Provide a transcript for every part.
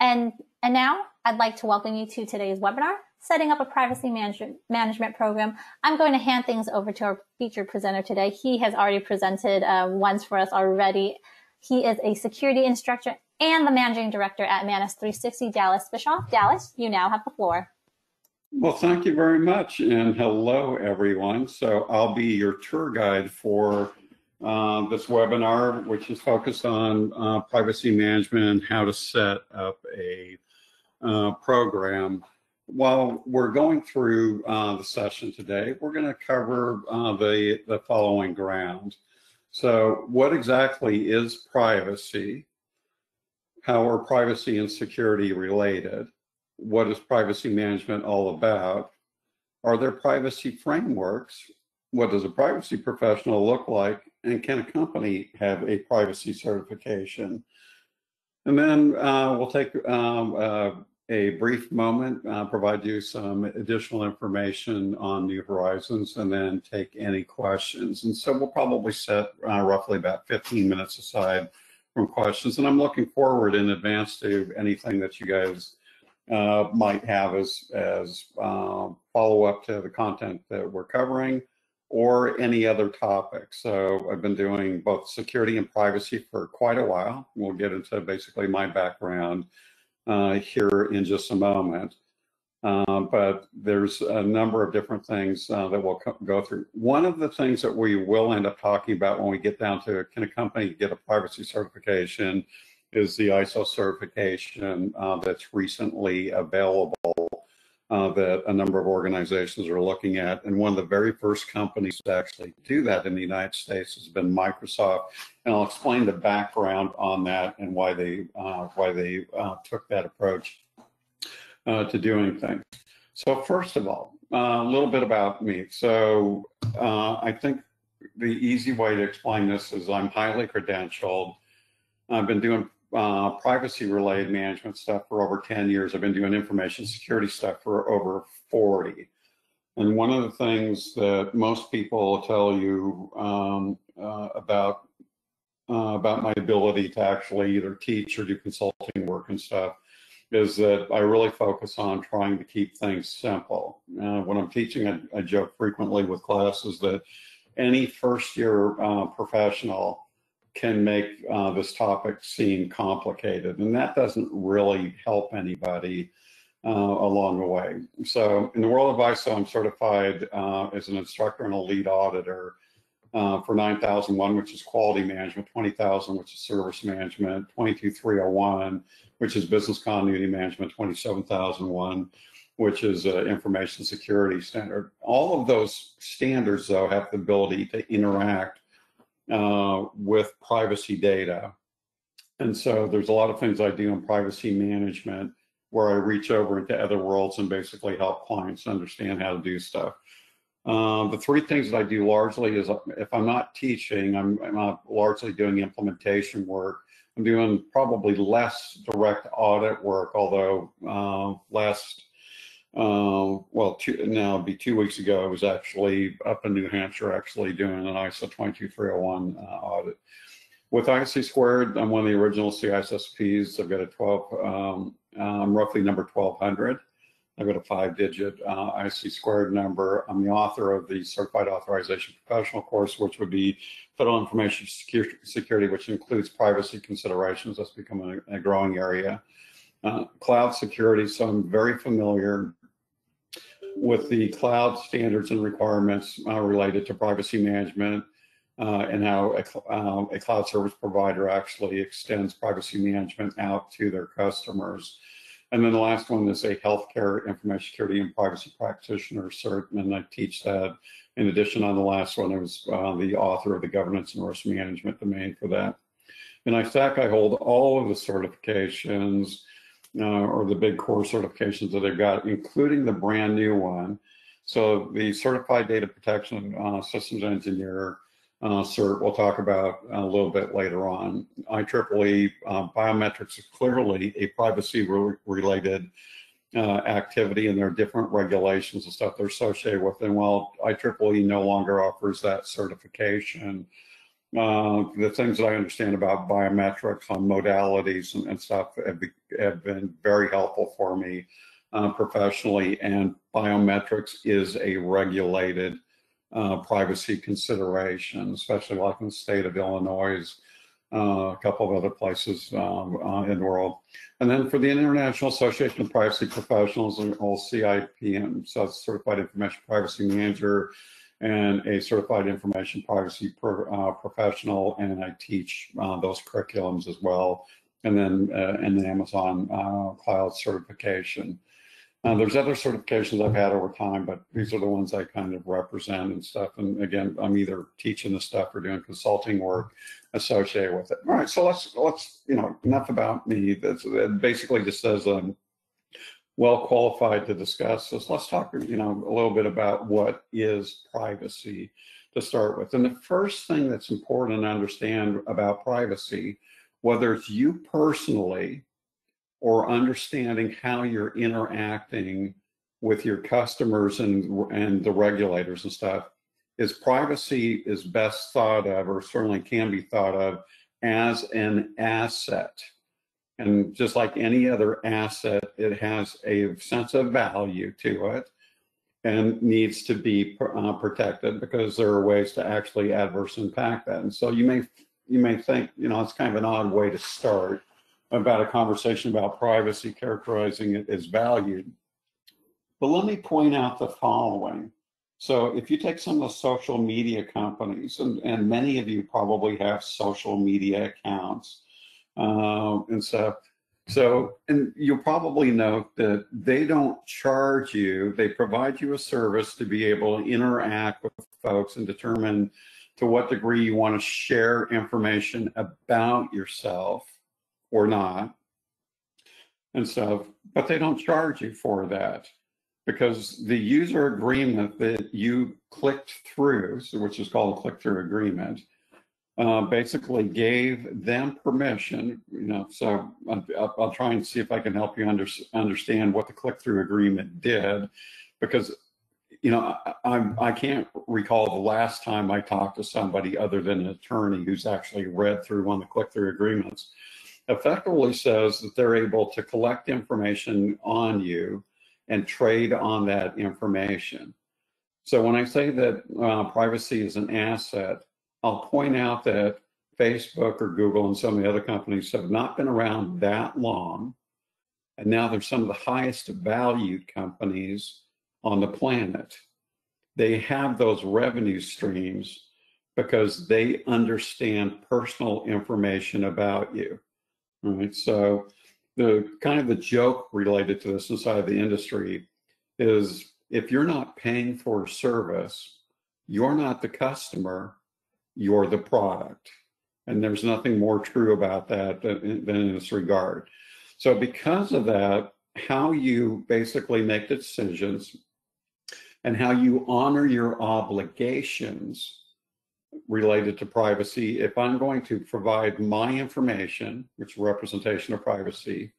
And now I'd like to welcome you to today's webinar, Setting Up a Privacy Management Program. I'm going to hand things over to our featured presenter today. He has already presented once for us already. He is a security instructor and the managing director at Manus 360, Dallas Bischoff. Dallas, you now have the floor. Well, thank you very much, and hello, everyone. So I'll be your tour guide for this webinar, which is focused on privacy management and how to set up a program. While we're going through the session today, we're going to cover the following ground. So what exactly is privacy? How are privacy and security related? What is privacy management all about? Are there privacy frameworks? What does a privacy professional look like? And can a company have a privacy certification? And then we'll take a brief moment, provide you some additional information on New Horizons, and then take any questions. And so we'll probably set roughly about 15 minutes aside from questions. And I'm looking forward in advance to anything that you guys might have as follow-up to the content that we're covering, or any other topics. So I've been doing both security and privacy for quite a while. We'll get into basically my background here in just a moment. But there's a number of different things that we'll go through. One of the things that we will end up talking about when we get down to can a company get a privacy certification is the ISO certification that's recently available that a number of organizations are looking at. And one of the very first companies to actually do that in the United States has been Microsoft. And I'll explain the background on that and why they took that approach to doing things. So first of all, a little bit about me. So I think the easy way to explain this is I'm highly credentialed. I've been doing privacy-related management stuff for over 10 years. I've been doing information security stuff for over 40. And one of the things that most people tell you about my ability to actually either teach or do consulting work and stuff is that I really focus on trying to keep things simple. When I'm teaching, I joke frequently with classes that any first-year professional can make this topic seem complicated, and that doesn't really help anybody along the way. So in the world of ISO, I'm certified as an instructor and a lead auditor for 9001, which is quality management, 20000, which is service management, 22301, which is business continuity management, 27001, which is information security standard. All of those standards, though, have the ability to interact with privacy data. And so there's a lot of things I do in privacy management where I reach over into other worlds and basically help clients understand how to do stuff. The three things that I do largely is if I'm not teaching, I'm not largely doing implementation work. I'm doing probably less direct audit work, although now it'd be 2 weeks ago, I was actually up in New Hampshire actually doing an ISO 22301 audit. With IC Squared, I'm one of the original CISSPs. I've got a I'm roughly number 1200. I've got a 5-digit IC Squared number. I'm the author of the Certified Authorization Professional course, which would be Federal Information Security, which includes privacy considerations. That's becoming a growing area. Cloud security, so I'm very familiar with the cloud standards and requirements related to privacy management and how a cloud service provider actually extends privacy management out to their customers. And then the last one is a healthcare information security and privacy practitioner cert, and I teach that. In addition, on the last one, I was the author of the governance and risk management domain for that. In ISAC, I hold all of the certifications or the big core certifications that they've got, including the brand new one. So the Certified Data Protection Systems Engineer cert we'll talk about a little bit later on. IEEE biometrics is clearly a privacy-related activity, and there are different regulations and stuff that are associated with it. And while IEEE no longer offers that certification, the things that I understand about biometrics on modalities and stuff have been very helpful for me professionally. And biometrics is a regulated privacy consideration, especially like in the state of Illinois, a couple of other places in the world. And then for the International Association of Privacy Professionals, and all CIPM, so Certified Information Privacy Manager, and a Certified Information Privacy Professional, and I teach those curriculums as well. And then an Amazon Cloud certification. There's other certifications I've had over time, but these are the ones I kind of represent and stuff. And again, I'm either teaching the stuff or doing consulting work associated with it. All right, so let's enough about me. That basically just says I'm well qualified to discuss this. Let's talk, a little bit about what is privacy to start with. And the first thing that's important to understand about privacy, whether it's you personally or understanding how you're interacting with your customers and the regulators and stuff, is privacy is best thought of, or certainly can be thought of, as an asset. And just like any other asset, it has a sense of value to it and needs to be protected, because there are ways to actually adversely impact that. And so you may think, it's kind of an odd way to start about a conversation about privacy, characterizing it as valued. But let me point out the following. So if you take some of the social media companies, and many of you probably have social media accounts and stuff, and you'll probably note that they don't charge you, they provide you a service to be able to interact with folks and determine to what degree you want to share information about yourself or not, and stuff, but they don't charge you for that, because the user agreement that you clicked through, which is called a click-through agreement, basically gave them permission. So I'll try and see if I can help you understand what the click-through agreement did, because I can't recall the last time I talked to somebody other than an attorney who's actually read through one of the click-through agreements. Effectively says that they're able to collect information on you and trade on that information. So when I say that privacy is an asset, I'll point out that Facebook or Google and some of the other companies have not been around that long, and now they're some of the highest valued companies on the planet. They have those revenue streams because they understand personal information about you. Right. So the kind of the joke related to this inside of the industry is, if you're not paying for a service, you're not the customer, you're the product. And there's nothing more true about that than in this regard. So because of that, how you basically make decisions and how you honor your obligations related to privacy. If I'm going to provide my information, which is representation of privacy,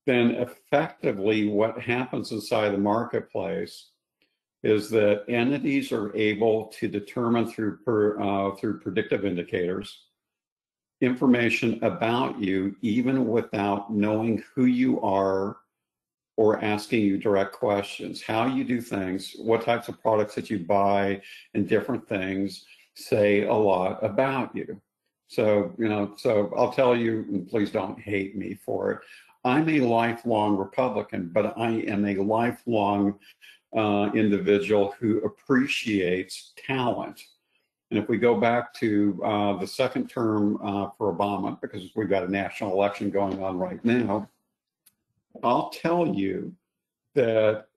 then effectively what happens inside the marketplace is that entities are able to determine through predictive indicators information about you, even without knowing who you are or asking you direct questions. How you do things, what types of products that you buy, and different things say a lot about you. So, so I'll tell you, and please don't hate me for it, I'm a lifelong Republican, but I am a lifelong individual who appreciates talent. And if we go back to the second term for Obama, because we've got a national election going on right now, I'll tell you that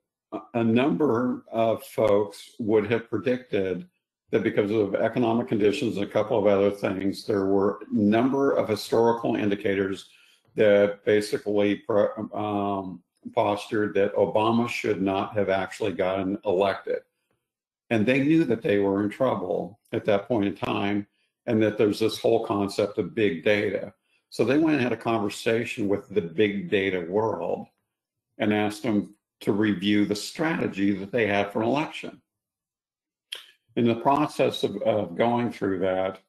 a number of folks would have predicted that because of economic conditions and a couple of other things, there were a number of historical indicators that basically postured that Obama should not have actually gotten elected. And they knew that they were in trouble at that point in time, and that there's this whole concept of big data. So they went and had a conversation with the big data world and asked them to review the strategy that they had for an election. In the process of going through that,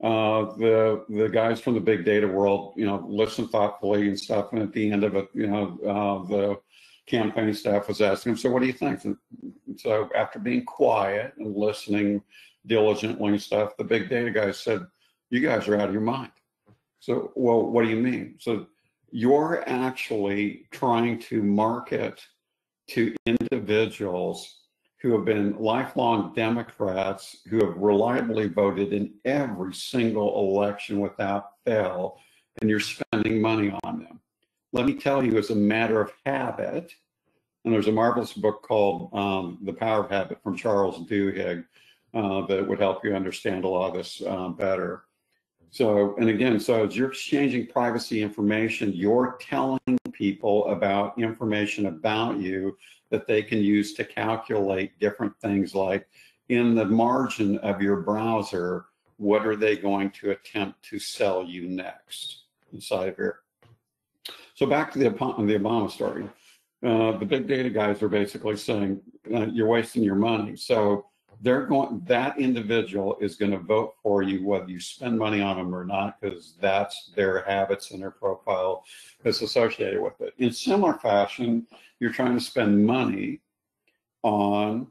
the guys from the big data world, listen thoughtfully and stuff. And at the end of it, the campaign staff was asking him, so what do you think? And so after being quiet and listening diligently and stuff, the big data guys said, you guys are out of your mind. So, well, what do you mean? So you're actually trying to market to individuals who have been lifelong Democrats, who have reliably voted in every single election without fail, and you're spending money on them. Let me tell you, as a matter of habit, and there's a marvelous book called The Power of Habit from Charles Duhigg that would help you understand a lot of this better. So, and again, so as you're exchanging privacy information, you're telling people about information about you that they can use to calculate different things, like in the margin of your browser, what are they going to attempt to sell you next inside of here. So back to the Obama story. The big data guys are basically saying you're wasting your money. So that individual is going to vote for you whether you spend money on them or not, because that's their habits and their profile that's associated with it. In similar fashion, you're trying to spend money on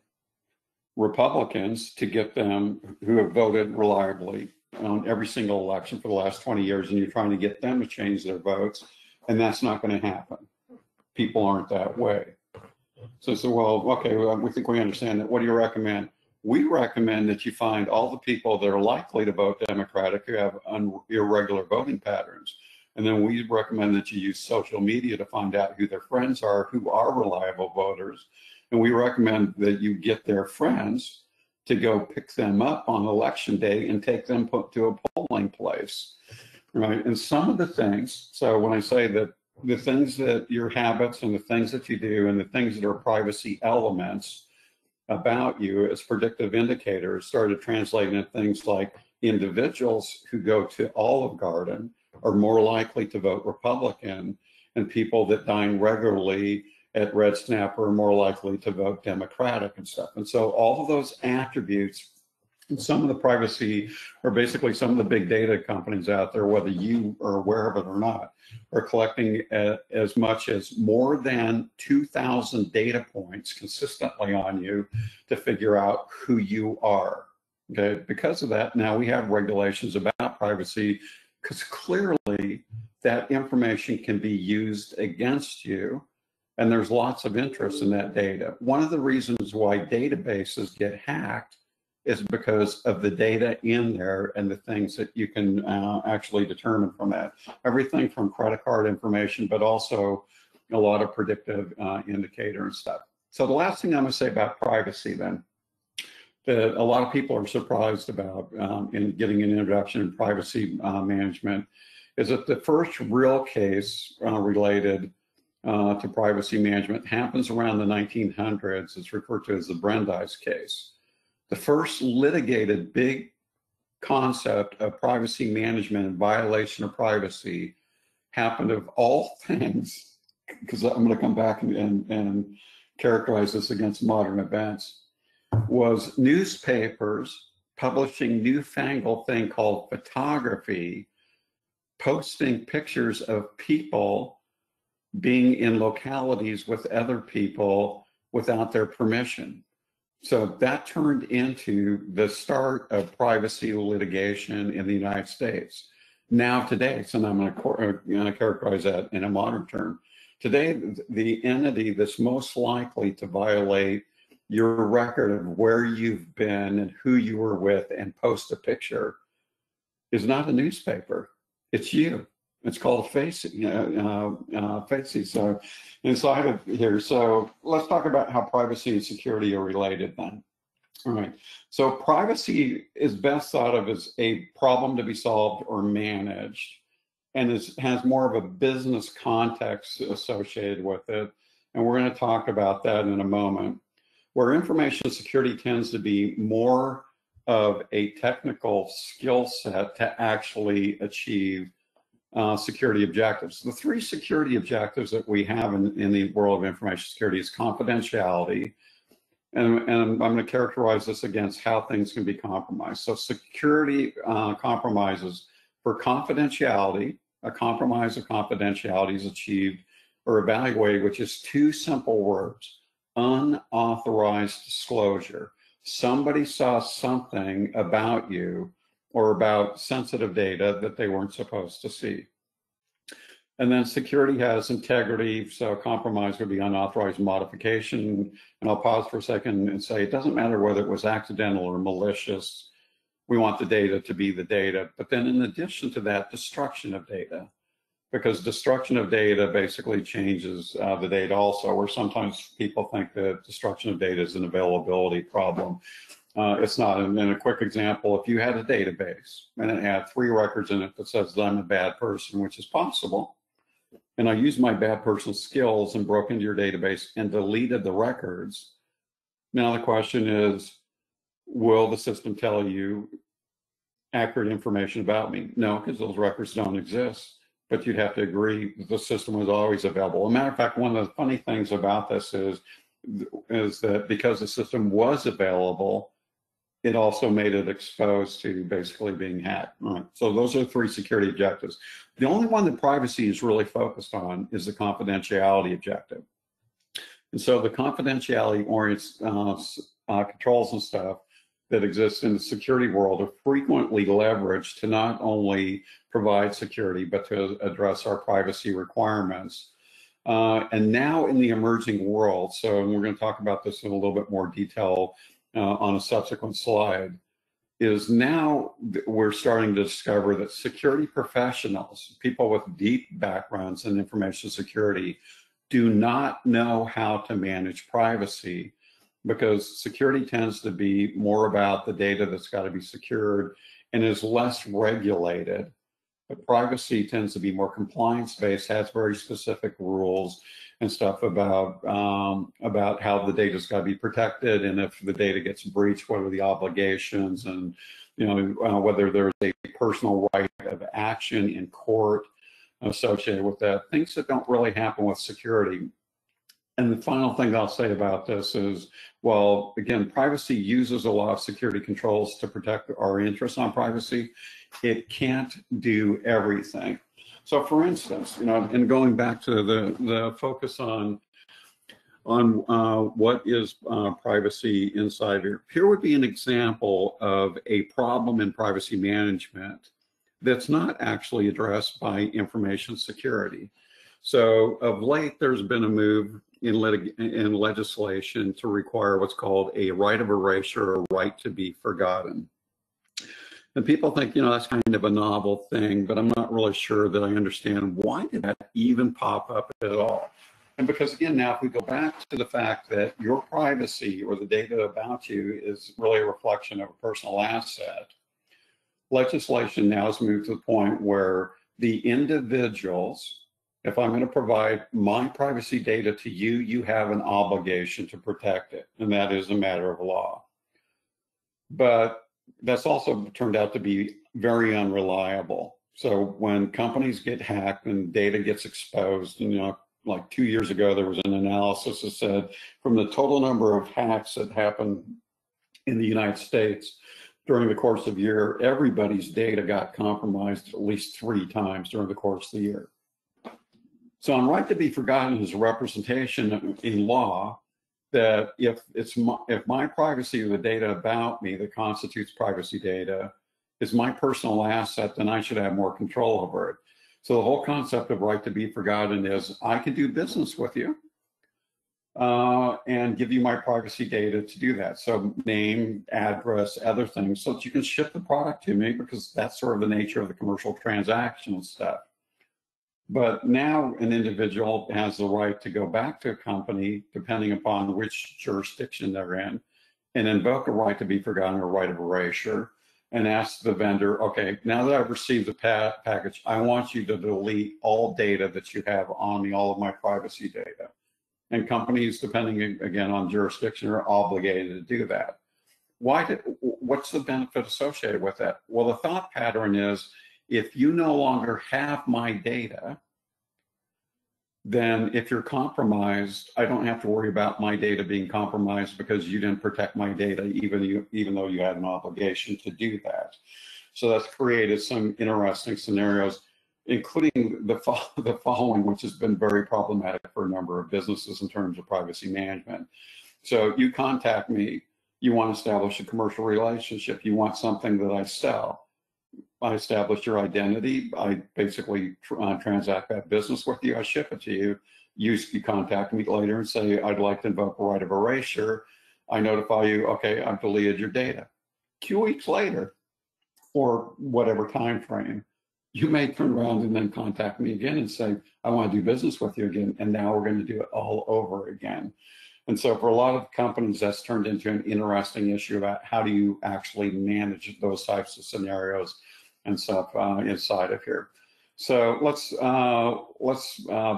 Republicans to get them who have voted reliably on every single election for the last 20 years, and you're trying to get them to change their votes, and that's not going to happen. People aren't that way. So, well, okay, well, we think we understand that. What do you recommend? We recommend that you find all the people that are likely to vote Democratic who have irregular voting patterns. And then we recommend that you use social media to find out who their friends are, who are reliable voters. And we recommend that you get their friends to go pick them up on election day and take them to a polling place, right? And some of the things, so when I say that the things that your habits and the things that you do and the things that are privacy elements about you as predictive indicators started translating into things like individuals who go to Olive Garden are more likely to vote Republican, and people that dine regularly at Red Snapper are more likely to vote Democratic and stuff. And so all of those attributes, and some of the privacy, or basically some of the big data companies out there, whether you are aware of it or not, are collecting as much as more than 2,000 data points consistently on you to figure out who you are. Okay, because of that, now we have regulations about privacy, because clearly that information can be used against you, and there's lots of interest in that data. One of the reasons why databases get hacked is because of the data in there and the things that you can actually determine from that. Everything from credit card information, but also a lot of predictive indicator and stuff. So the last thing I'm gonna say about privacy then, that a lot of people are surprised about in getting an introduction in privacy management, is that the first real case related to privacy management happens around the 1900s. It's referred to as the Brandeis case. The first litigated big concept of privacy management and violation of privacy happened, of all things, because I'm going to come back and characterize this against modern events, was newspapers publishing newfangled thing called photography, posting pictures of people being in localities with other people without their permission. So that turned into the start of privacy litigation in the United States. Now today, so I'm going to characterize that in a modern term. Today, the entity that's most likely to violate your record of where you've been and who you were with and post a picture is not a newspaper, it's you. It's called Facey. So inside of here, so let's talk about how privacy and security are related then. All right, so privacy is best thought of as a problem to be solved or managed, and has more of a business context associated with it. And we're going to talk about that in a moment. Where information security tends to be more of a technical skill set to actually achieve security objectives. The three security objectives that we have in the world of information security is confidentiality, And I'm going to characterize this against how things can be compromised. So security compromises for confidentiality. A compromise of confidentiality is achieved or evaluated, which is two simple words: unauthorized disclosure. Somebody saw something about you or about sensitive data that they weren't supposed to see. And then security has integrity, so compromise would be unauthorized modification. And I'll pause for a second and say it doesn't matter whether it was accidental or malicious. We want the data to be the data. But then in addition to that, destruction of data, because destruction of data basically changes the data also, or sometimes people think that destruction of data is an availability problem. It's not. And a quick example, if you had a database and it had 3 records in it that says that I'm a bad person, which is possible, and I used my bad person skills and broke into your database and deleted the records, now the question is, will the system tell you accurate information about me? No, because those records don't exist. But you'd have to agree that the system was always available. As a matter of fact, one of the funny things about this is that because the system was available, it also made it exposed to basically being hacked. All right. So those are 3 security objectives. The only one that privacy is really focused on is the confidentiality objective. And so the confidentiality orients controls and stuff that exist in the security world are frequently leveraged to not only provide security, but to address our privacy requirements. And now in the emerging world, so we're going to talk about this in a little bit more detail on a subsequent slide, is now we're starting to discover that security professionals, people with deep backgrounds in information security, do not know how to manage privacy, because security tends to be more about the data that's got to be secured and is less regulated. But privacy tends to be more compliance-based, has very specific rules and stuff about how the data's got to be protected, and if the data gets breached, what are the obligations, and whether there's a personal right of action in court associated with that. Things that don't really happen with security. And the final thing I'll say about this is, well, again, privacy uses a lot of security controls to protect our interests on privacy. It can't do everything. So for instance, and going back to the focus on what is privacy inside here would be an example of a problem in privacy management that's not actually addressed by information security. So of late, there's been a move in legislation to require what's called a right of erasure or right to be forgotten. And people think, that's kind of a novel thing, but I'm not really sure that I understand why did that even pop up at all. And because again, now if we go back to the fact that your privacy or the data about you is really a reflection of a personal asset, legislation now has moved to the point where the individuals, if I'm going to provide my privacy data to you, you have an obligation to protect it, and that is a matter of law. But that's also turned out to be very unreliable. So when companies get hacked and data gets exposed, and like 2 years ago, there was an analysis that said from the total number of hacks that happened in the United States during the course of the year, everybody's data got compromised at least 3 times during the course of the year. So on right to be forgotten is a representation in law that if my privacy or the data about me that constitutes privacy data is my personal asset, then I should have more control over it. So the whole concept of right to be forgotten is I can do business with you and give you my privacy data to do that. So name, address, other things, so that you can ship the product to me, because that's sort of the nature of the commercial transaction and stuff. But now an individual has the right to go back to a company, depending upon which jurisdiction they're in, and invoke a right to be forgotten or right of erasure, and ask the vendor, okay, now that I've received the package, I want you to delete all data that you have on me, all of my privacy data. And companies, depending again on jurisdiction, are obligated to do that. What's the benefit associated with that? Well, the thought pattern is, if you no longer have my data, then if you're compromised, I don't have to worry about my data being compromised because you didn't protect my data, even though you had an obligation to do that. So that's created some interesting scenarios, including the following, which has been very problematic for a number of businesses in terms of privacy management. So you contact me, you want to establish a commercial relationship, you want something that I sell. I establish your identity. I basically transact that business with you. I ship it to you. You contact me later and say, I'd like to invoke a right of erasure. I notify you, okay, I've deleted your data. 2 weeks later, or whatever time frame, you may turn around and then contact me again and say, I want to do business with you again. And now we're going to do it all over again. And so for a lot of companies, that's turned into an interesting issue about how do you actually manage those types of scenarios and stuff inside of here. So let's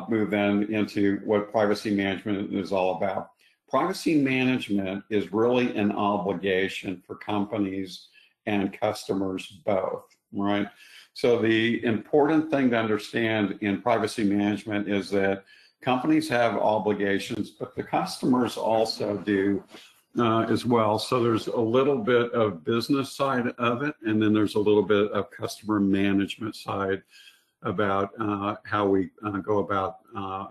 move then into what privacy management is all about. Privacy management is really an obligation for companies and customers both, right? So the important thing to understand in privacy management is that companies have obligations, but the customers also do as well. So there's a little bit of business side of it, and then there's a little bit of customer management side about how we go about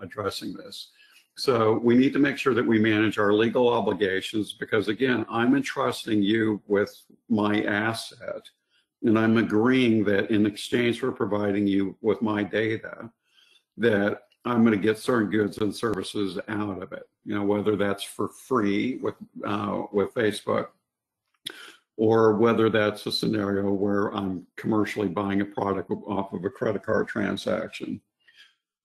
addressing this. So we need to make sure that we manage our legal obligations because, again, I'm entrusting you with my asset, and I'm agreeing that in exchange for providing you with my data, that I'm going to get certain goods and services out of it, whether that's for free with Facebook, or whether that's a scenario where I'm commercially buying a product off of a credit card transaction.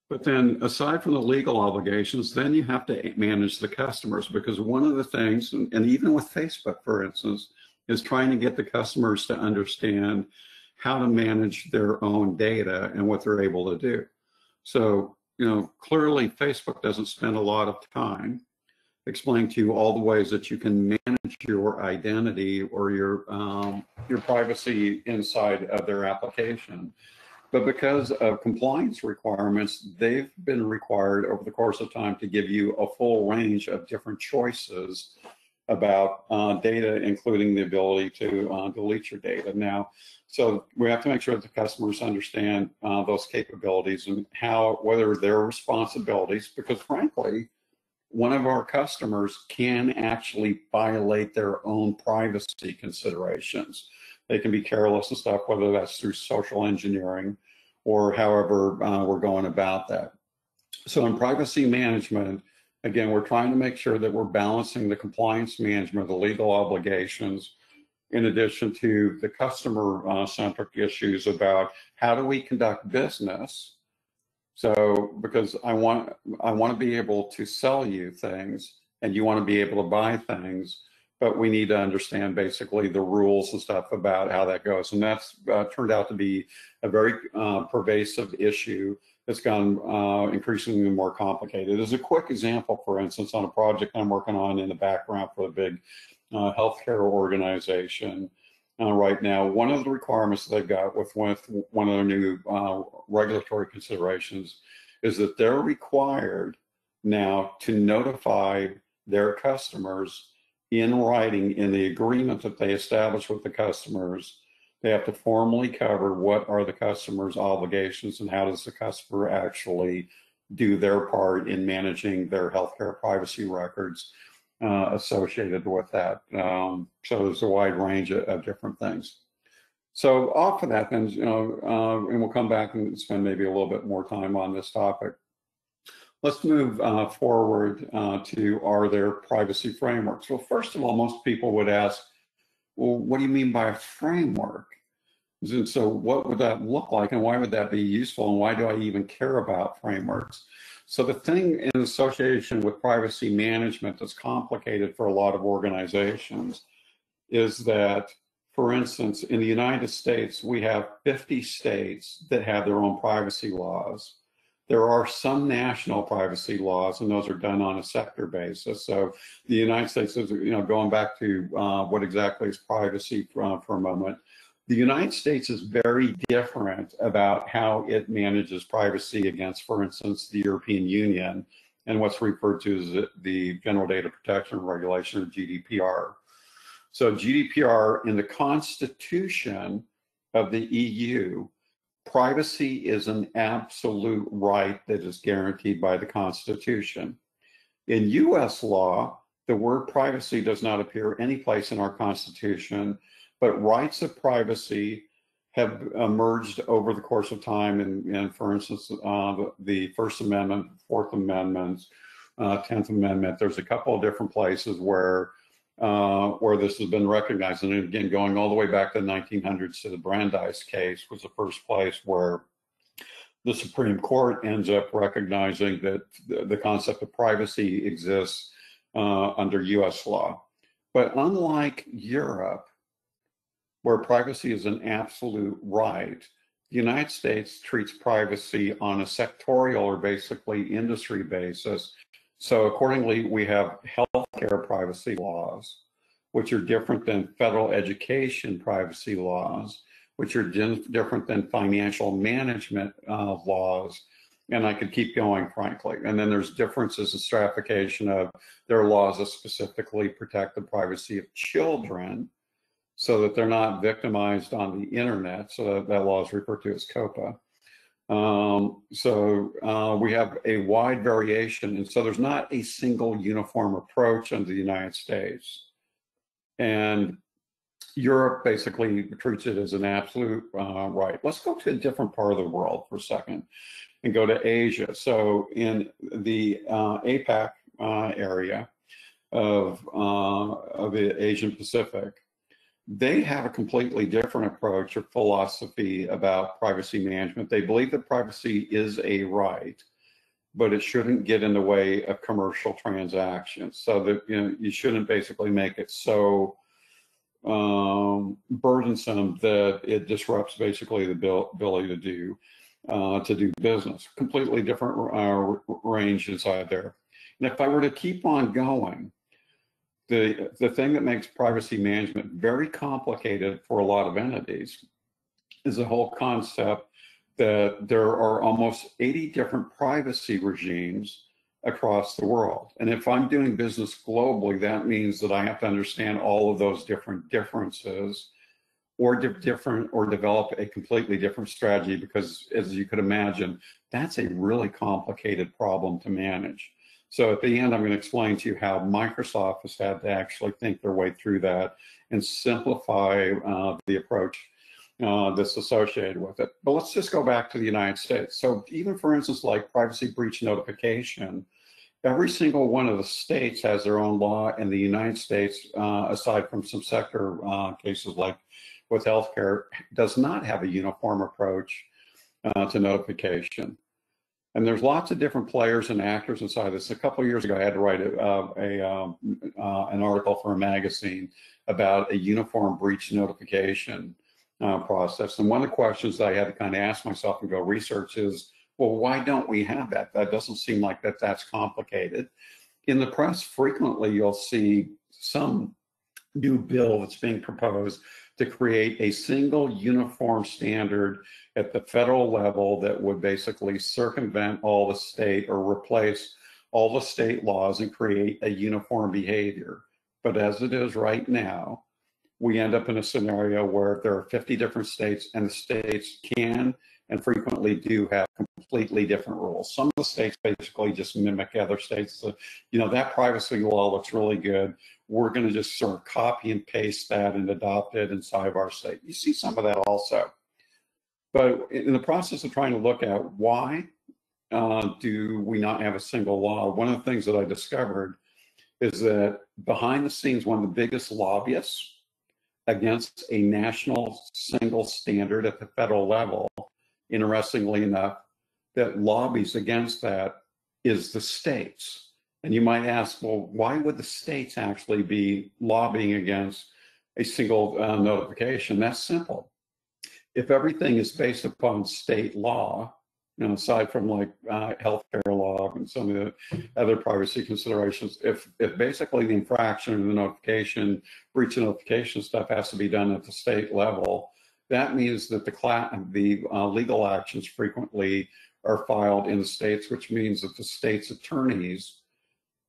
But then aside from the legal obligations, then you have to manage the customers, because one of the things, and even with Facebook, for instance, is trying to get the customers to understand how to manage their own data and what they're able to do. So, clearly Facebook doesn't spend a lot of time explaining to you all the ways that you can manage your identity or your privacy inside of their application. But because of compliance requirements, they've been required over the course of time to give you a full range of different choices about data, including the ability to delete your data. Now, so we have to make sure that the customers understand those capabilities and whether their responsibilities, because frankly, one of our customers can actually violate their own privacy considerations. They can be careless and stuff, whether that's through social engineering or however we're going about that. So in privacy management, again, we're trying to make sure that we're balancing the compliance management, the legal obligations, in addition to the customer-centric issues about how do we conduct business. So, because I want to be able to sell you things, and you want to be able to buy things, but we need to understand basically the rules and stuff about how that goes. And that's turned out to be a very pervasive issue that's gone increasingly more complicated. As a quick example, for instance, on a project I'm working on in the background for a big healthcare organization right now, one of the requirements that they've got with one of their new regulatory considerations is that they're required now to notify their customers in writing in the agreement that they establish with the customers. They have to formally cover what are the customer's obligations and how does the customer actually do their part in managing their healthcare privacy records associated with that. So there's a wide range of different things. So off of that, then, and we'll come back and spend maybe a little bit more time on this topic. Let's move forward to, are there privacy frameworks? Well, first of all, most people would ask, well, what do you mean by a framework? And so what would that look like, and why would that be useful, and why do I even care about frameworks? So the thing in association with privacy management that's complicated for a lot of organizations is that, for instance, in the United States, we have 50 states that have their own privacy laws. There are some national privacy laws, and those are done on a sector basis. So the United States is, going back to what exactly is privacy for a moment. The United States is very different about how it manages privacy against, for instance, the European Union and what's referred to as the General Data Protection Regulation, or GDPR. So GDPR, in the Constitution of the EU, privacy is an absolute right that is guaranteed by the Constitution. In US law, the word privacy does not appear any place in our Constitution, but rights of privacy have emerged over the course of time. And for instance, the First Amendment, Fourth Amendment, 10th Amendment, there's a couple of different places where this has been recognized. And again, going all the way back to the 1900s to the Brandeis case was the first place where the Supreme Court ends up recognizing that the concept of privacy exists under US law. But unlike Europe, where privacy is an absolute right, the United States treats privacy on a sectorial or basically industry basis. So accordingly, we have healthcare privacy laws, which are different than federal education privacy laws, which are different than financial management laws. And I could keep going, frankly. And then there's differences in stratification of their laws that specifically protect the privacy of children so that they're not victimized on the internet. So that law is referred to as COPA. We have a wide variation. And so there's not a single uniform approach under the United States. And Europe basically treats it as an absolute right. Let's go to a different part of the world for a second and go to Asia. So in the APAC area of the Asian Pacific, they have a completely different approach or philosophy about privacy management. They believe that privacy is a right, but it shouldn't get in the way of commercial transactions. So that you shouldn't basically make it so burdensome that it disrupts basically the ability to do business. Completely different range inside there. And if I were to keep on going, the thing that makes privacy management very complicated for a lot of entities is the whole concept that there are almost 80 different privacy regimes across the world. And if I'm doing business globally, that means that I have to understand all of those different differences or develop a completely different strategy, because as you could imagine, that's a really complicated problem to manage. So at the end, I'm going to explain to you how Microsoft has had to actually think their way through that and simplify the approach that's associated with it. But let's just go back to the United States. So even for instance, like privacy breach notification, every single one of the states has their own law, and the United States, aside from some sector cases like with healthcare, does not have a uniform approach to notification. And there's lots of different players and actors inside this. A couple of years ago, I had to write an article for a magazine about a uniform breach notification process. And one of the questions that I had to kind of ask myself and go research is, well, why don't we have that? That doesn't seem like that's complicated. In the press, frequently you'll see some new bill that's being proposed to create a single uniform standard at the federal level that would basically circumvent all the state or replace all the state laws and create a uniform behavior. But as it is right now, we end up in a scenario where there are 50 different states, and the states can and frequently do have completely different rules. Some of the states basically just mimic other states. So, that privacy law looks really good. We're going to just sort of copy and paste that and adopt it inside of our state. You see some of that also. But in the process of trying to look at why do we not have a single law, one of the things that I discovered is that behind the scenes, one of the biggest lobbyists against a national single standard at the federal level, interestingly enough, that lobbies against that is the states. And you might ask, well, why would the states actually be lobbying against a single notification? That's simple. If everything is based upon state law, aside from like healthcare law and some of the other privacy considerations, if basically the infraction and the notification, breach of notification stuff has to be done at the state level, That means that the legal actions frequently are filed in the states, which means that the state's attorneys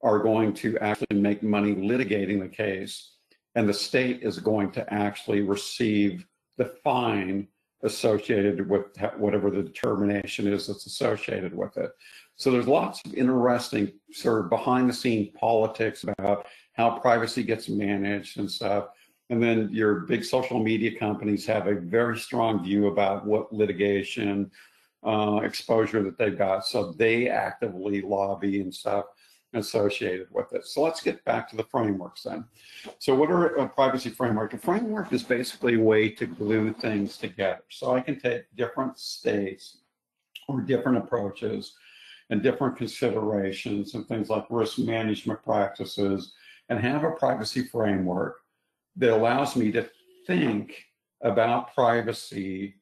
are going to actually make money litigating the case, and the state is going to actually receive the fine associated with whatever the determination is that's associated with it. So there's lots of interesting sort of behind the scene politics about how privacy gets managed and stuff. And then your big social media companies have a very strong view about what litigation exposure that they've got. So they actively lobby and stuff associated with it. So let's get back to the frameworks then. So what are a privacy framework? A framework is basically a way to glue things together. So I can take different states or different approaches and different considerations and things like risk management practices and have a privacy framework that allows me to think about privacy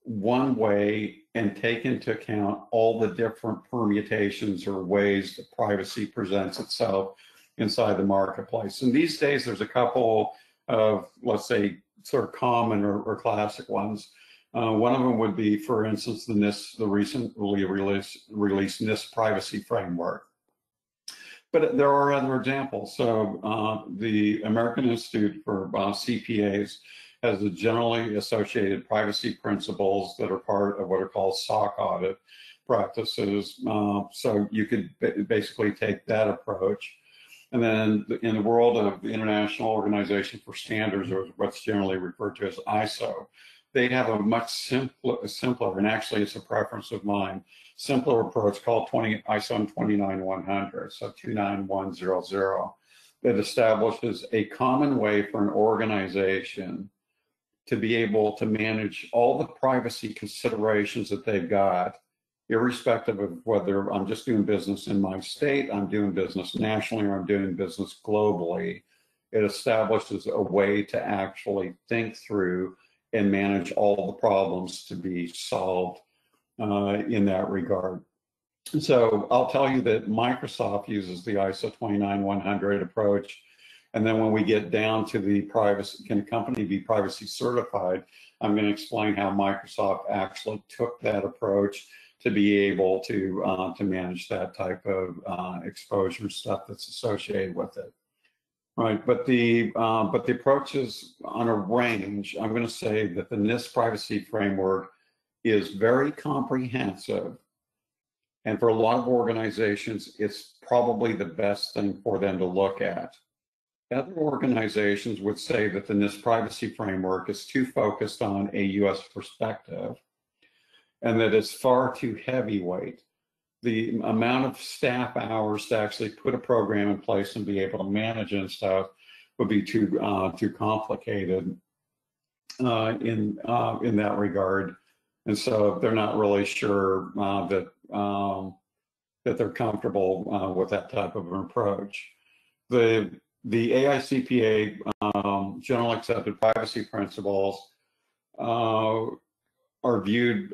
one way and take into account all the different permutations or ways that privacy presents itself inside the marketplace. And these days, there's a couple of, let's say, sort of common or classic ones. One of them would be, for instance, the recently released NIST Privacy Framework. But there are other examples. So the American Institute for CPAs has the generally associated privacy principles that are part of what are called SOC audit practices. So you could basically take that approach. And then in the world of the International Organization for Standards, or what's generally referred to as ISO, they have a much simpler, and actually it's a preference of mine, simpler approach called ISO 29100, so 29100, that establishes a common way for an organization to be able to manage all the privacy considerations that they've got, irrespective of whether I'm just doing business in my state, I'm doing business nationally, or I'm doing business globally. It establishes a way to actually think through and manage all the problems to be solved in that regard. So I'll tell you that Microsoft uses the ISO 29100 approach. And then when we get down to the privacy, can a company be privacy certified? I'm going to explain how Microsoft actually took that approach to be able to manage that type of exposure stuff that's associated with it. Right, but the approach is on a range. I'm going to say that the NIST Privacy Framework is very comprehensive, and for a lot of organizations, it's probably the best thing for them to look at. Other organizations would say that the NIST Privacy Framework is too focused on a U.S. perspective, and that it's far too heavyweight. The amount of staff hours to actually put a program in place and be able to manage and stuff would be too complicated in that regard, and so they're not really sure that they're comfortable with that type of an approach. The AICPA general accepted privacy principles are viewed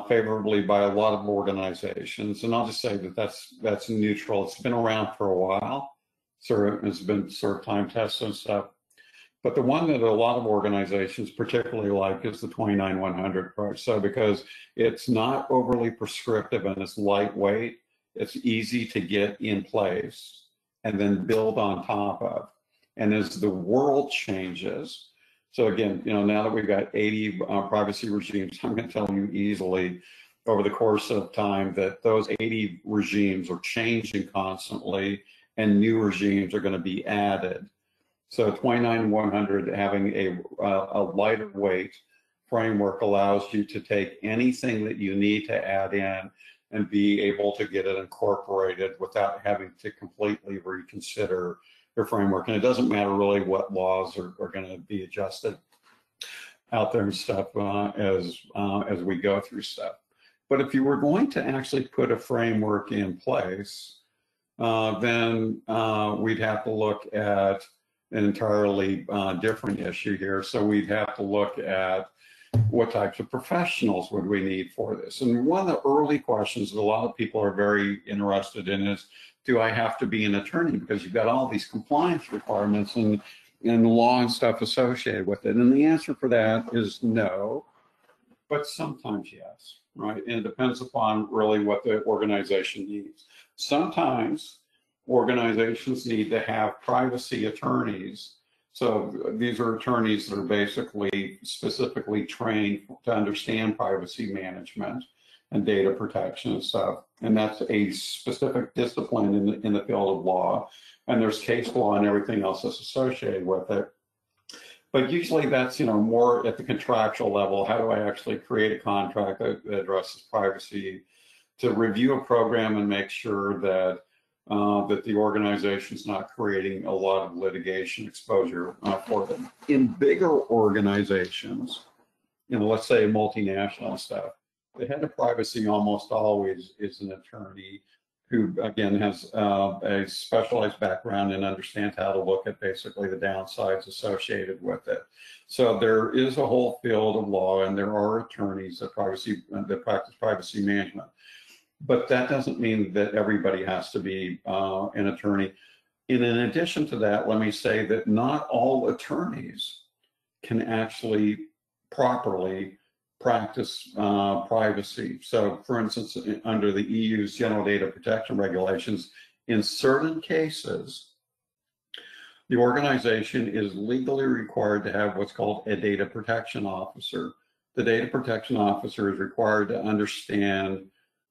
favorably by a lot of organizations, and I'll just say that that's neutral. It's been around for a while, it's been sort of time tested and stuff. But the one that a lot of organizations particularly like is the 29100 approach. So because it's not overly prescriptive and it's lightweight, it's easy to get in place and then build on top of. And as the world changes, so again, now that we've got 80 privacy regimes, I'm going to tell you easily over the course of time that those 80 regimes are changing constantly and new regimes are going to be added. So 29100 having a lighter weight framework allows you to take anything that you need to add in and be able to get it incorporated without having to completely reconsider your framework. And it doesn't matter really what laws are going to be adjusted out there and stuff as we go through stuff. But if you were going to actually put a framework in place, then we'd have to look at an entirely different issue here. So we'd have to look at what types of professionals would we need for this? And one of the early questions that a lot of people are very interested in is, do I have to be an attorney? Because you've got all these compliance requirements, and and law and stuff associated with it? And the answer for that is no, but sometimes yes, right? And it depends upon really what the organization needs. Sometimes organizations need to have privacy attorneys. So these are attorneys that are basically specifically trained to understand privacy management and data protection and stuff. And that's a specific discipline in the field of law. And there's case law and everything else that's associated with it. But usually that's, more at the contractual level. How do I actually create a contract that addresses privacy, to review a program and make sure that that the organization's not creating a lot of litigation exposure for them. In bigger organizations, let's say multinational stuff, the head of privacy almost always is an attorney who, again, has a specialized background and understands how to look at basically the downsides associated with it. So there is a whole field of law, and there are attorneys that practice privacy management. But that doesn't mean that everybody has to be an attorney. And in addition to that, let me say that not all attorneys can actually properly practice privacy. So for instance, under the EU's General Data Protection Regulations, in certain cases, the organization is legally required to have what's called a data protection officer. The data protection officer is required to understand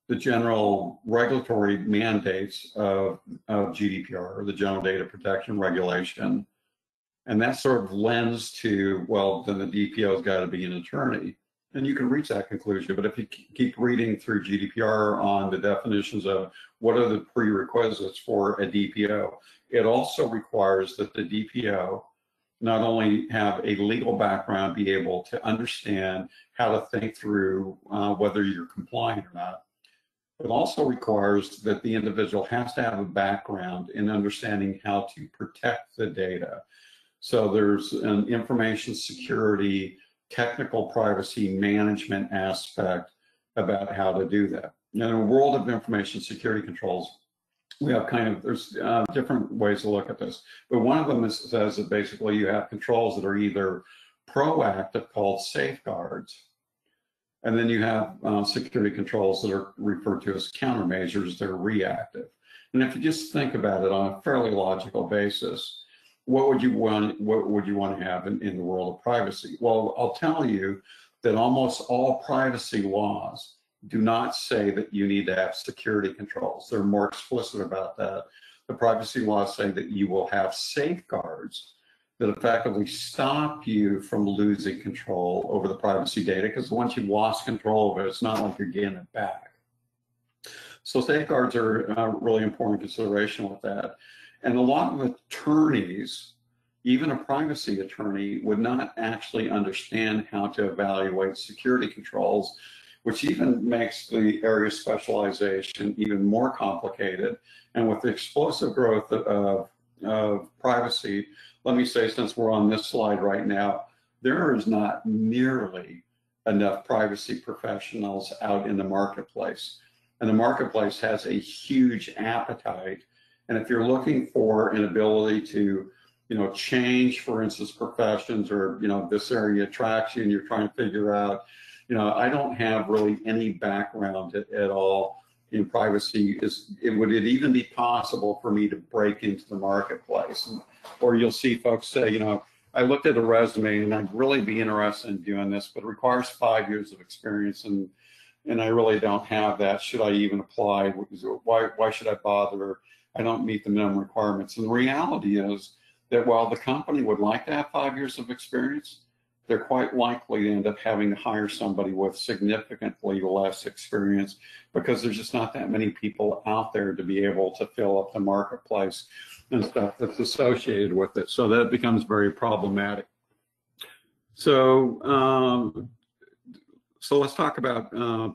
the general regulatory mandates of GDPR, or the General Data Protection Regulation. And that sort of lends to, well, then the DPO's got to be an attorney. And you can reach that conclusion, but if you keep reading through GDPR on the definitions of what are the prerequisites for a DPO, it also requires that the DPO not only have a legal background, be able to understand how to think through whether you're compliant or not. It also requires that the individual has to have a background in understanding how to protect the data. So there's an information security, technical privacy management aspect about how to do that. Now, in a world of information security controls, we have there's different ways to look at this. But one of them says that basically you have controls that are either proactive, called safeguards, and then you have security controls that are referred to as countermeasures that are reactive. And if you just think about it on a fairly logical basis, what would you want to have in the world of privacy? Well, I'll tell you that almost all privacy laws do not say that you need to have security controls. They're more explicit about that. The privacy laws say that you will have safeguards that effectively stop you from losing control over the privacy data, because once you've lost control of it, it's not like you're getting it back. So safeguards are a really important consideration with that. And a lot of attorneys, even a privacy attorney, would not actually understand how to evaluate security controls, which even makes the area of specialization even more complicated. And with the explosive growth of privacy, let me say, since we're on this slide right now, there is not nearly enough privacy professionals out in the marketplace. And the marketplace has a huge appetite. And if you're looking for an ability to, change, for instance, professions, or, this area attracts you and you're trying to figure out, I don't have really any background at all in privacy. Would it even be possible for me to break into the marketplace? Or you'll see folks say, I looked at a resume and I'd really be interested in doing this, but it requires 5 years of experience, and I really don't have that. Should I even apply? Why should I bother? I don't meet the minimum requirements. And the reality is that while the company would like to have 5 years of experience, they're quite likely to end up having to hire somebody with significantly less experience, because there's just not that many people out there to be able to fill up the marketplace and stuff that's associated with it. So that becomes very problematic. So, so let's talk about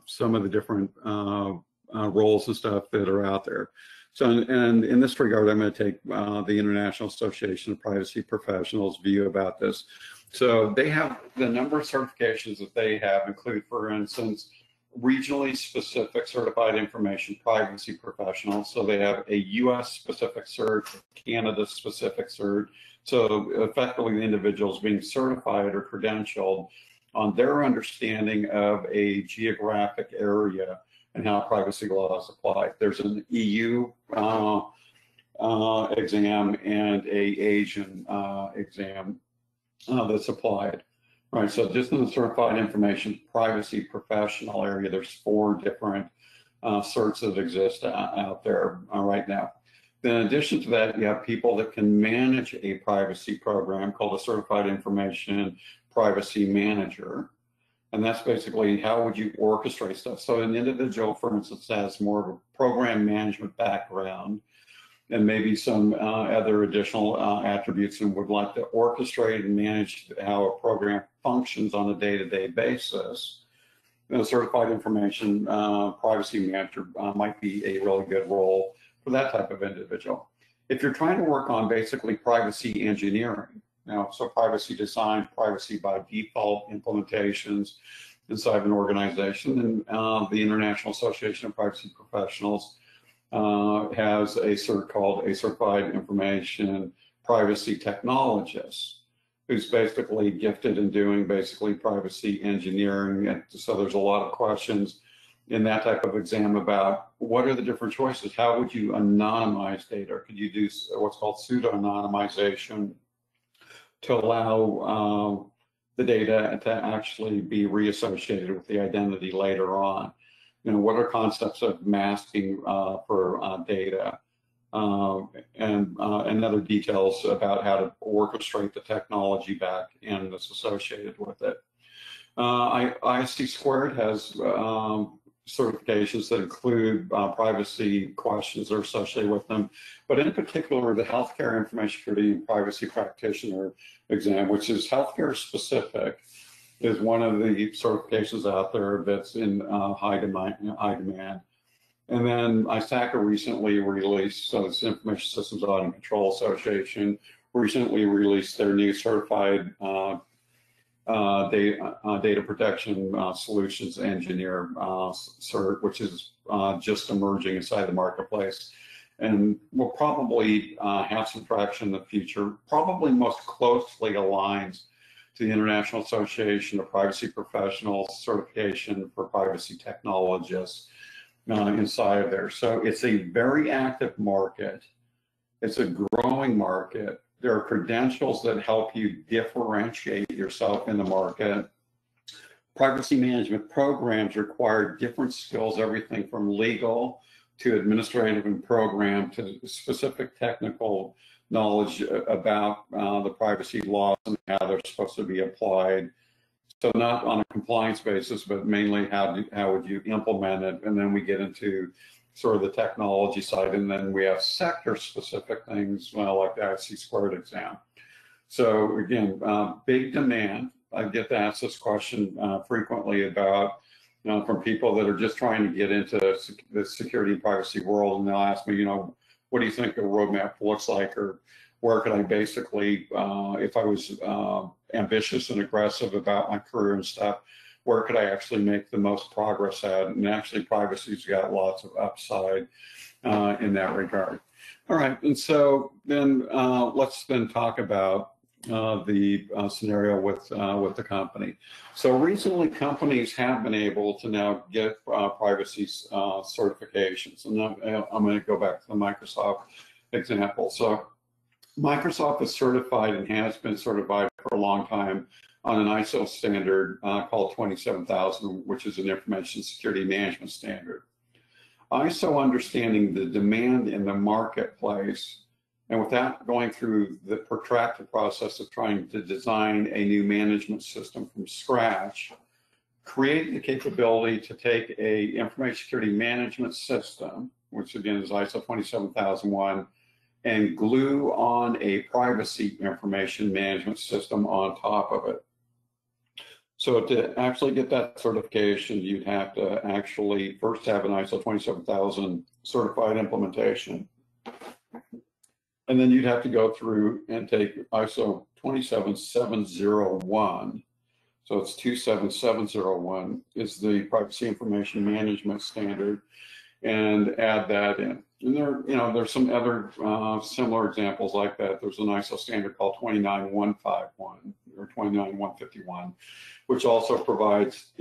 some of the different roles and stuff that are out there. So, and in this regard, I'm going to take the International Association of Privacy Professionals' view about this. So they have the number of certifications that they have include, for instance, regionally specific certified information privacy professionals. So they have a US specific cert, Canada specific cert. So effectively the individuals being certified or credentialed on their understanding of a geographic area and how privacy laws apply. There's an EU exam and a Asian exam that's applied. Right, so just in the certified information privacy professional area, there's 4 different certs that exist out there right now. Then in addition to that, you have people that can manage a privacy program called a certified information privacy manager. And that's basically how would you orchestrate stuff. So an individual, for instance, has more of a program management background and maybe some other additional attributes and would like to orchestrate and manage how a program functions on a day-to-day basis. A certified information privacy manager might be a really good role for that type of individual. If you're trying to work on basically privacy engineering, so privacy design, privacy by default implementations inside an organization, and the International Association of Privacy Professionals has a cert called a certified information privacy technologist, who's basically gifted in doing basically privacy engineering. And so there's a lot of questions in that type of exam about what are the different choices? How would you anonymize data? Could you do what's called pseudo-anonymization to allow the data to actually be reassociated with the identity later on? What are concepts of masking for data and other details about how to orchestrate the technology back end that's associated with it. ISC Squared has certifications that include privacy questions that are associated with them, but in particular the Healthcare Information Security and Privacy Practitioner exam, which is healthcare specific, is one of the certifications out there that's in high demand. And then ISACA recently released, so it's Information Systems Audit and Control Association, recently released their new certified data protection solutions engineer cert, which is just emerging inside the marketplace. And will probably have some traction in the future, probably most closely aligns to the International Association of Privacy Professionals certification for privacy technologists inside of there. So it's a very active market. It's a growing market. There are credentials that help you differentiate yourself in the market. Privacy management programs require different skills, everything from legal to administrative and program to specific technical knowledge about the privacy laws and how they're supposed to be applied. So not on a compliance basis, but mainly how would you implement it? And then we get into sort of the technology side, and then we have sector-specific things, well, like the IC Squared exam. So again, big demand. I get asked this question frequently about, from people that are just trying to get into the security and privacy world, and they'll ask me, what do you think a roadmap looks like, or where could I basically, if I was ambitious and aggressive about my career and stuff, where could I actually make the most progress at? And actually, privacy's got lots of upside in that regard. All right, and so then let's then talk about the scenario with the company. So recently, companies have been able to now get privacy certifications, and I'm going to go back to the Microsoft example. So Microsoft is certified and has been certified for a long time on an ISO standard called 27000, which is an information security management standard. ISO, understanding the demand in the marketplace, and without going through the protracted process of trying to design a new management system from scratch, created the capability to take a information security management system, which again is ISO 27001, and glue on a privacy information management system on top of it. So to actually get that certification, you'd have to actually first have an ISO 27000 certified implementation. And then you'd have to go through and take ISO 27701 So it's 27701 is the privacy information management standard, and add that in. And there's some other similar examples like that. There's an ISO standard called 29151 or 29151, which also provides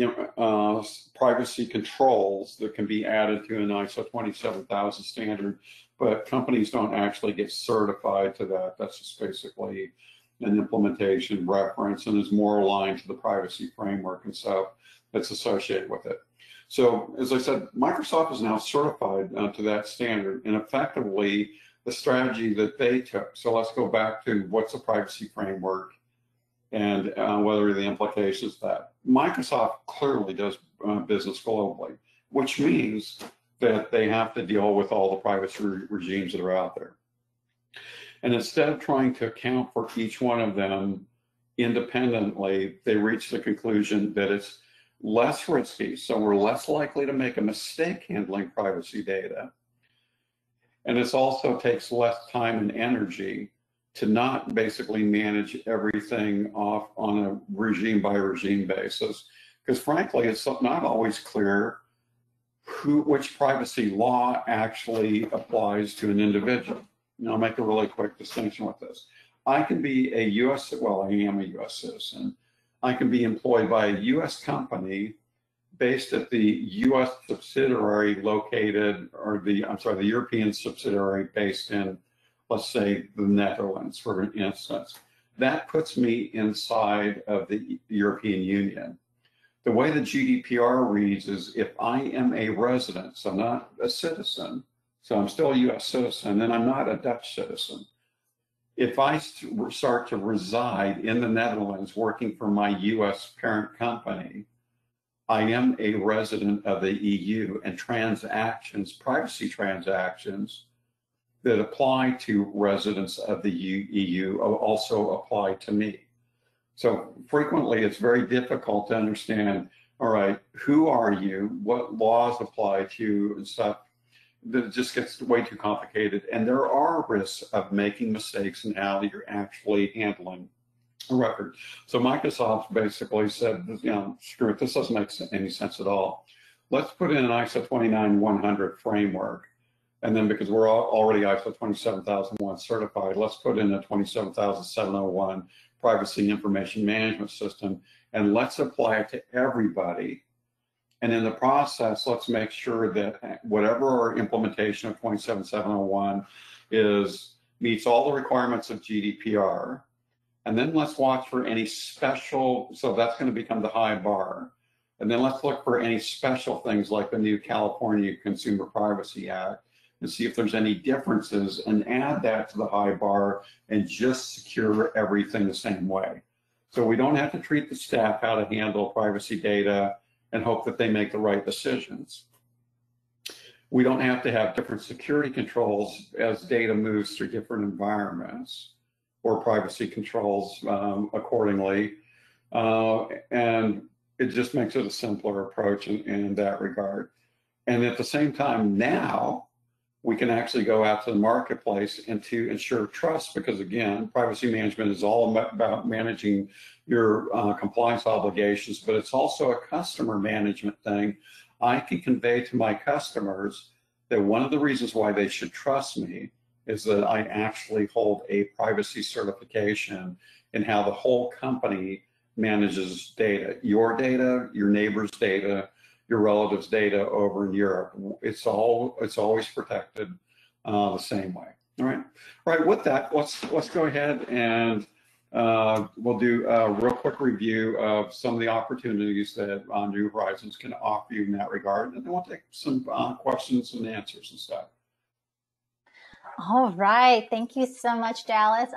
privacy controls that can be added to an ISO 27000 standard, but companies don't actually get certified to that. That's just basically an implementation reference and is more aligned to the privacy framework and stuff that's associated with it. So as I said, Microsoft is now certified to that standard, and effectively the strategy that they took. So let's go back to what's a privacy framework and what are the implications of that. Microsoft clearly does business globally, which means that they have to deal with all the privacy regimes that are out there. And instead of trying to account for each one of them independently, they reached the conclusion that it's less risky, so we're less likely to make a mistake handling privacy data. And it also takes less time and energy to not basically manage everything off on a regime by regime basis. Because frankly, it's not always clear which privacy law actually applies to an individual. I'll make a really quick distinction with this. I can be a US, well, I am a US citizen. I can be employed by a US company based at the US subsidiary located, or the European subsidiary based in, let's say, the Netherlands, for instance. That puts me inside of the European Union. The way the GDPR reads is if I am a resident, so not a citizen, so I'm still a US citizen, and I'm not a Dutch citizen. If I start to reside in the Netherlands working for my US parent company, I am a resident of the EU, and transactions, privacy transactions that apply to residents of the EU also apply to me. So frequently it's very difficult to understand, all right, who are you, what laws apply to you and stuff. That it just gets way too complicated, and there are risks of making mistakes in how you're actually handling a record. So Microsoft basically said, screw it, this doesn't make any sense at all. Let's put in an ISO 29100 framework, and then because we're already ISO 27001 certified, let's put in a 27701 privacy information management system, and let's apply it to everybody. And in the process, let's make sure that whatever our implementation of 27701 meets all the requirements of GDPR. And then let's watch for any special, so that's going to become the high bar. And then let's look for any special things like the new California Consumer Privacy Act and see if there's any differences, and add that to the high bar and just secure everything the same way. So we don't have to treat the staff how to handle privacy data and hope that they make the right decisions. We don't have to have different security controls as data moves through different environments, or privacy controls accordingly. And it just makes it a simpler approach in that regard. And at the same time, now we can actually go out to the marketplace and to ensure trust, because again, privacy management is all about managing your compliance obligations, but it's also a customer management thing. I can convey to my customers that one of the reasons why they should trust me is that I actually hold a privacy certification in how the whole company manages data, your neighbor's data, your relatives' data over in Europe. It's always protected the same way. All right. With that, let's go ahead and we'll do a real quick review of some of the opportunities that New Horizons can offer you in that regard, and then we'll take some questions and answers and stuff. All right. Thank you so much, Dallas.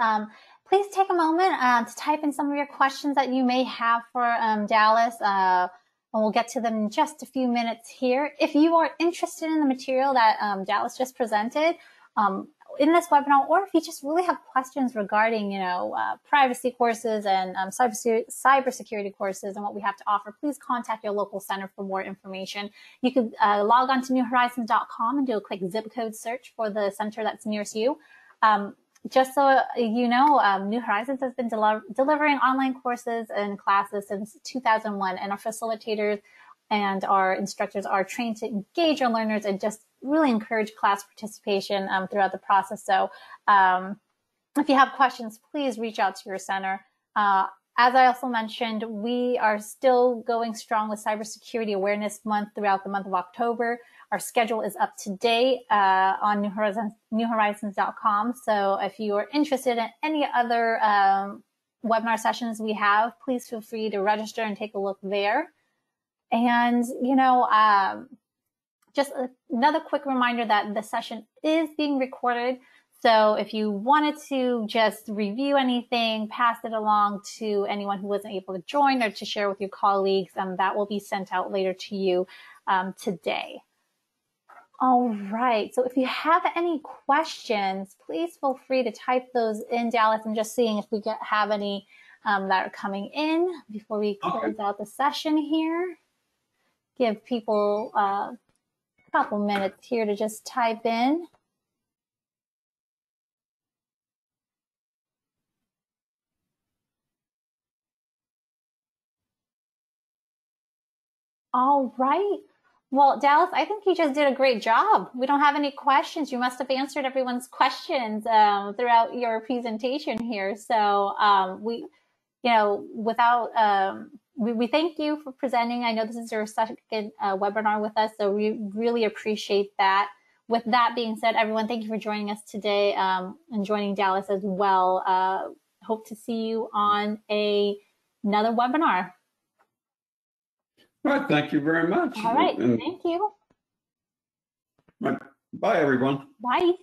Please take a moment to type in some of your questions that you may have for Dallas. And we'll get to them in just a few minutes here. If you are interested in the material that Dallas just presented in this webinar, or if you just really have questions regarding, privacy courses and cybersecurity courses and what we have to offer, please contact your local center for more information. You could log on to newhorizons.com and do a quick zip code search for the center that's nearest you. just so you know, New Horizons has been delivering online courses and classes since 2001, and our facilitators and our instructors are trained to engage our learners and just really encourage class participation throughout the process. So if you have questions, please reach out to your center. As I also mentioned, we are still going strong with Cybersecurity Awareness Month throughout the month of October. Our schedule is up to date on newhorizons.com. So if you are interested in any other webinar sessions we have, please feel free to register and take a look there. And, you know, just another quick reminder that the session is being recorded. So if you wanted to just review anything, pass it along to anyone who wasn't able to join or to share with your colleagues, that will be sent out later to you today. All right. So if you have any questions, please feel free to type those in, Dallas. I'm just seeing if we have any that are coming in before we close out the session here. Give people a couple minutes here to just type in. All right. Well, Dallas, I think you just did a great job. We don't have any questions. You must have answered everyone's questions throughout your presentation here. So we thank you for presenting. I know this is your second webinar with us, so we really appreciate that. With that being said, everyone, thank you for joining us today and joining Dallas as well. Hope to see you on another webinar. All right, thank you very much. All right, thank you. Bye, everyone. Bye.